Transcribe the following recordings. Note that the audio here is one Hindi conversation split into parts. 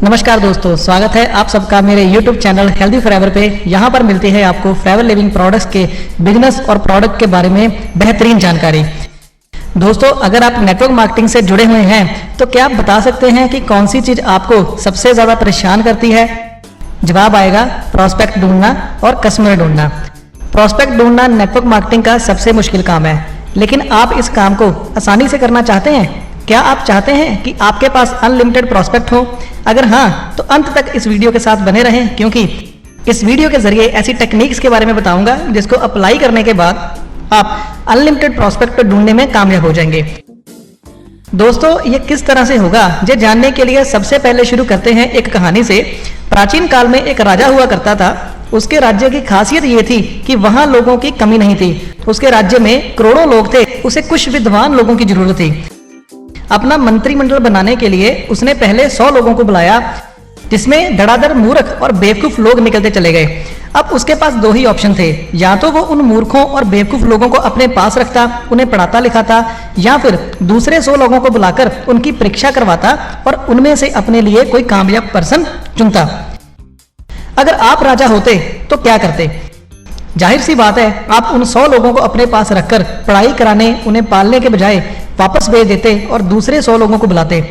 नमस्कार दोस्तों, स्वागत है आप सबका मेरे YouTube चैनल हेल्दी फॉरएवर पे। यहाँ पर मिलती है आपको फॉरएवर लिविंग प्रोडक्ट्स के बिजनेस और प्रोडक्ट के बारे में बेहतरीन जानकारी। दोस्तों, अगर आप नेटवर्क मार्केटिंग से जुड़े हुए हैं तो क्या आप बता सकते हैं कि कौन सी चीज आपको सबसे ज्यादा परेशान करती है? जवाब आएगा प्रॉस्पेक्ट ढूंढना और कस्टमर ढूंढना। प्रॉस्पेक्ट ढूंढना नेटवर्क मार्केटिंग का सबसे मुश्किल काम है, लेकिन आप इस काम को आसानी से करना चाहते हैं। क्या आप चाहते हैं कि आपके पास अनलिमिटेड प्रॉस्पेक्ट हो? अगर हाँ, तो अंत तक इस वीडियो के साथ बने रहें, क्योंकि इस वीडियो के जरिए ऐसी टेक्निक्स के बारे में बताऊंगा जिसको अप्लाई करने के बाद आप अनलिमिटेड प्रॉस्पेक्ट ढूंढने में कामयाब हो जाएंगे। दोस्तों, ये किस तरह से होगा, ये जानने के लिए सबसे पहले शुरू करते हैं एक कहानी से। प्राचीन काल में एक राजा हुआ करता था। उसके राज्य की खासियत ये थी कि वहां लोगों की कमी नहीं थी। उसके राज्य में करोड़ों लोग थे, उसे कुछ विद्वान लोगों की जरूरत थी। अपना मंत्रिमंडल बनाने के लिए उसने पहले 100 लोगों को बुलाया, जिसमें धड़ाधड़ मूर्ख और बेवकूफ लोग निकलते चले गए। अब उसके पास दो ही ऑप्शन थे, या तो वो उन मूर्खों और बेवकूफ लोगों को अपने पास रखता, उन्हें पढ़ाता लिखाता, या फिर दूसरे 100 लोगों को बुलाकर उनकी परीक्षा करवाता और उनमें से अपने लिए कोई कामयाब पर्सन चुनता। अगर आप राजा होते तो क्या करते? जाहिर सी बात है, आप उन 100 लोगों को अपने पास रखकर पढ़ाई कराने, उन्हें पालने के बजाय वापस भेज देते और दूसरे 100 लोगों को बुलाते।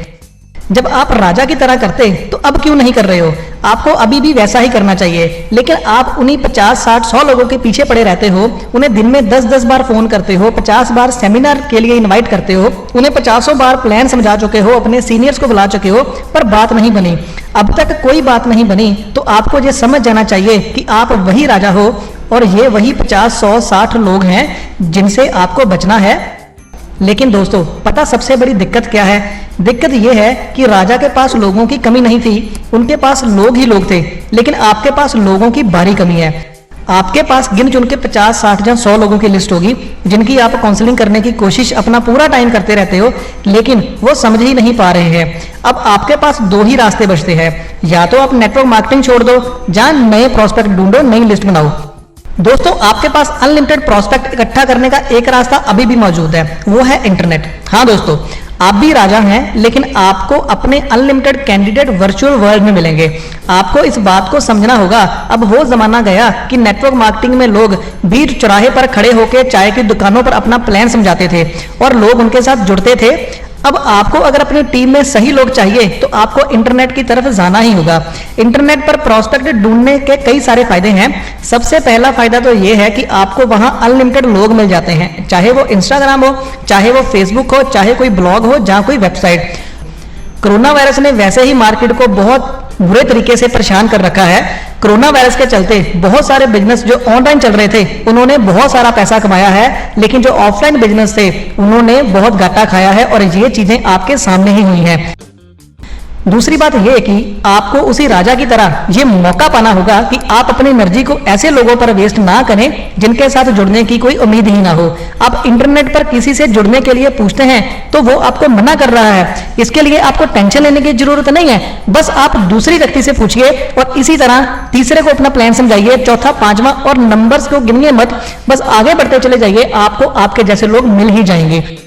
जब आप राजा की तरह करते तो अब क्यों नहीं कर रहे हो? आपको अभी भी वैसा ही करना चाहिए, लेकिन आप उन्हीं 50, 60, 100 लोगों के पीछे पड़े रहते हो। उन्हें दिन में 10-10 बार फोन करते हो, 50 बार सेमिनार के लिए इनवाइट करते हो, उन्हें 50 बार प्लान समझा चुके हो, अपने सीनियर्स को बुला चुके हो, पर बात नहीं बनी। अब तक कोई बात नहीं बनी तो आपको ये समझ जाना चाहिए कि आप वही राजा हो और ये वही 50, 100, 60 लोग हैं जिनसे आपको बचना है। लेकिन दोस्तों, पता सबसे बड़ी दिक्कत क्या है? दिक्कत यह है कि राजा के पास लोगों की कमी नहीं थी, उनके पास लोग ही लोग थे। लेकिन आपके पास लोगों की भारी कमी है। आपके पास गिन चुन के 50, 60 या 100 लोगों की लिस्ट होगी जिनकी आप काउंसलिंग करने की कोशिश अपना पूरा टाइम करते रहते हो, लेकिन वो समझ ही नहीं पा रहे हैं। अब आपके पास दो ही रास्ते बचते हैं, या तो आप नेटवर्क मार्केटिंग छोड़ दो, या नए प्रॉस्पेक्ट ढूंढो, नई लिस्ट बनाओ। दोस्तों, आपके पास अनलिमिटेड प्रॉस्पेक्ट इकट्ठा करने का एक रास्ता अभी भी मौजूद है, वो है इंटरनेट। हाँ दोस्तों, आप भी राजा हैं, लेकिन आपको अपने अनलिमिटेड कैंडिडेट वर्चुअल वर्ल्ड में मिलेंगे। आपको इस बात को समझना होगा, अब वो जमाना गया कि नेटवर्क मार्केटिंग में लोग भीड़ चौराहे पर खड़े होकर चाय की दुकानों पर अपना प्लान समझाते थे और लोग उनके साथ जुड़ते थे। अब आपको अगर अपनी टीम में सही लोग चाहिए तो आपको इंटरनेट की तरफ जाना ही होगा। इंटरनेट पर प्रॉस्पेक्ट ढूंढने के कई सारे फायदे हैं। सबसे पहला फायदा तो ये है कि आपको वहां अनलिमिटेड लोग मिल जाते हैं, चाहे वो इंस्टाग्राम हो, चाहे वो फेसबुक हो, चाहे कोई ब्लॉग हो, जहां कोई वेबसाइट। कोरोना वायरस ने वैसे ही मार्केट को बहुत बुरे तरीके से परेशान कर रखा है। कोरोना वायरस के चलते बहुत सारे बिजनेस जो ऑनलाइन चल रहे थे उन्होंने बहुत सारा पैसा कमाया है, लेकिन जो ऑफलाइन बिजनेस थे उन्होंने बहुत घाटा खाया है, और ये चीजें आपके सामने ही हुई हैं। दूसरी बात यह कि आपको उसी राजा की तरह ये मौका पाना होगा कि आप अपनी एनर्जी को ऐसे लोगों पर वेस्ट ना करें जिनके साथ जुड़ने की कोई उम्मीद ही ना हो। आप इंटरनेट पर किसी से जुड़ने के लिए पूछते हैं तो वो आपको मना कर रहा है। इसके लिए आपको टेंशन लेने की जरूरत नहीं है, बस आप दूसरी व्यक्ति से पूछिए और इसी तरह तीसरे को अपना प्लान समझाइए, चौथा, पांचवा, और नंबर्स को गिनिए मत, बस आगे बढ़ते चले जाइए। आपको आपके जैसे लोग मिल ही जाएंगे।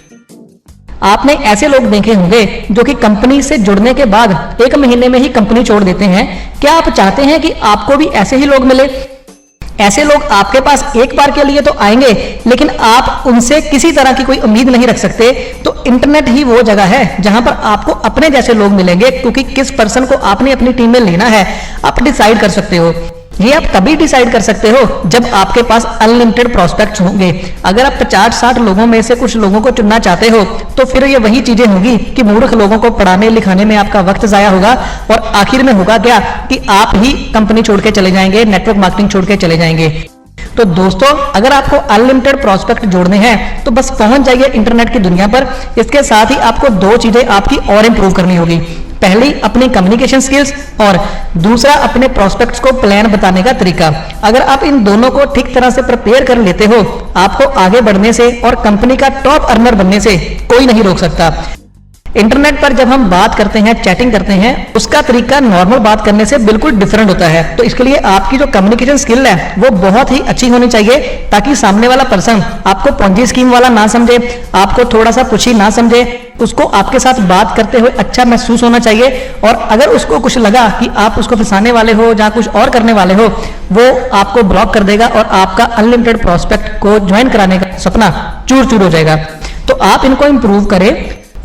आपने ऐसे लोग देखे होंगे जो कि कंपनी से जुड़ने के बाद 1 महीने में ही कंपनी छोड़ देते हैं। क्या आप चाहते हैं कि आपको भी ऐसे ही लोग मिले? ऐसे लोग आपके पास एक बार के लिए तो आएंगे, लेकिन आप उनसे किसी तरह की कोई उम्मीद नहीं रख सकते। तो इंटरनेट ही वो जगह है जहां पर आपको अपने जैसे लोग मिलेंगे, क्योंकि किस पर्सन को आपने अपनी टीम में लेना है आप डिसाइड कर सकते हो। ये आप तभी डिसाइड कर सकते हो जब आपके पास अनलिमिटेड प्रॉस्पेक्ट्स होंगे। अगर आप 50-60 लोगों में से कुछ लोगों को चुनना चाहते हो तो फिर ये वही चीजें होंगी कि मूर्ख लोगों को पढ़ाने लिखाने में आपका वक्त जाया होगा, और आखिर में होगा क्या कि आप ही कंपनी छोड़ के चले जाएंगे, नेटवर्क मार्केटिंग छोड़ के चले जाएंगे। तो दोस्तों, अगर आपको अनलिमिटेड प्रॉस्पेक्ट जोड़ने हैं तो बस पहुंच जाइए इंटरनेट की दुनिया पर। इसके साथ ही आपको दो चीजें आपकी और इंप्रूव करनी होगी। पहली, अपनी कम्युनिकेशन स्किल्स, और दूसरा, अपने प्रोस्पेक्ट्स को प्लान बताने का तरीका। अगर आप इन दोनों को ठीक तरह से प्रिपेयर कर लेते हो, आपको आगे बढ़ने से और कंपनी का टॉप अर्नर बनने से कोई नहीं रोक सकता। इंटरनेट पर जब हम बात करते हैं, चैटिंग करते हैं, उसका तरीका नॉर्मल बात करने से बिल्कुल डिफरेंट होता है। तो इसके लिए आपकी जो कम्युनिकेशन स्किल है वो बहुत ही अच्छी होनी चाहिए, ताकि सामने वाला पर्सन आपको पोंजी स्कीम वाला ना समझे, आपको थोड़ा सा पुछी ना समझे। उसको आपके साथ बात करते हुए अच्छा महसूस होना चाहिए, और अगर उसको कुछ लगा कि आप उसको फंसाने वाले हो या कुछ और करने वाले हो, वो आपको ब्लॉक कर देगा और आपका अनलिमिटेड प्रोस्पेक्ट को ज्वाइन कराने का सपना चूर चूर हो जाएगा। तो आप इनको इंप्रूव करें,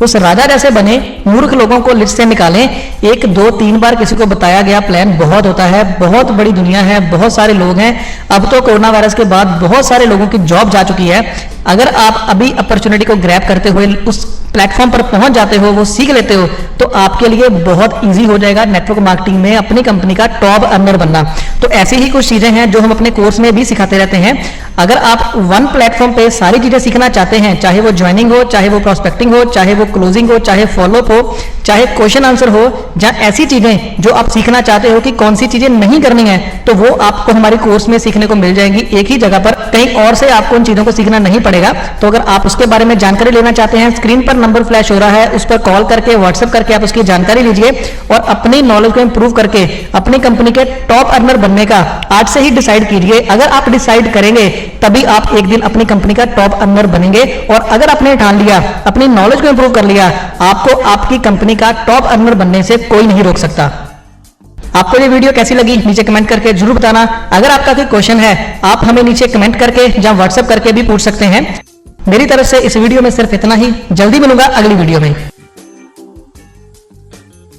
उस राजा जैसे बने, मूर्ख लोगों को लिस्ट से निकालें। 1, 2, 3 बार किसी को बताया गया प्लान बहुत होता है, बहुत बड़ी दुनिया है, बहुत सारे लोग हैं। अब तो कोरोना वायरस के बाद बहुत सारे लोगों की जॉब जा चुकी है। अगर आप अभी अपॉर्चुनिटी को ग्रैब करते हुए उस प्लेटफॉर्म पर पहुंच जाते हो, वो सीख लेते हो, तो आपके लिए बहुत इजी हो जाएगा नेटवर्क मार्केटिंग में अपनी कंपनी का टॉप अर्नर बनना। तो ऐसी ही कुछ चीजें हैं जो हम अपने कोर्स में भी सिखाते रहते हैं। अगर आप वन प्लेटफॉर्म पे सारी चीजें सीखना चाहते हैं, चाहे वो ज्वाइनिंग हो, चाहे वो प्रोस्पेक्टिंग हो, चाहे वो क्लोजिंग हो, चाहे फॉलोअप हो, चाहे क्वेश्चन आंसर हो, या ऐसी चीजें जो आप सीखना चाहते हो कि कौन सी चीजें नहीं करनी है, तो वो आपको हमारे कोर्स में सीखने को मिल जाएंगी एक ही जगह पर। कहीं और से आपको उन चीजों को सीखना नहीं पड़ेगा। तो अगर आप उसके बारे में जानकारी लेना चाहते हैं, स्क्रीन पर नंबर फ्लैश हो रहा है, उस पर कॉल करके, व्हाट्सएप करके आप उसकी जानकारी लीजिए और अपनी नॉलेज को इंप्रूव करके अपनी कंपनी के टॉप अर्नर बनने का आज से ही डिसाइड कीजिए। अगर आप डिसाइड करेंगे तभी आप एक दिन अपनी कंपनी का टॉप अर्नर बनेंगे। और अगर आपने ठान लिया, अपनी नॉलेज को इंप्रूव कर लिया, आपको आपकी कंपनी का टॉप अर्नर बनने से कोई नहीं रोक सकता। आपको ये वीडियो कैसी लगी नीचे कमेंट करके जरूर बताना। अगर आपका कोई क्वेश्चन है, आप हमें नीचे कमेंट करके या व्हाट्सएप करके भी पूछ सकते हैं। मेरी तरफ से इस वीडियो में सिर्फ इतना ही। जल्दी मिलूंगा अगली वीडियो में।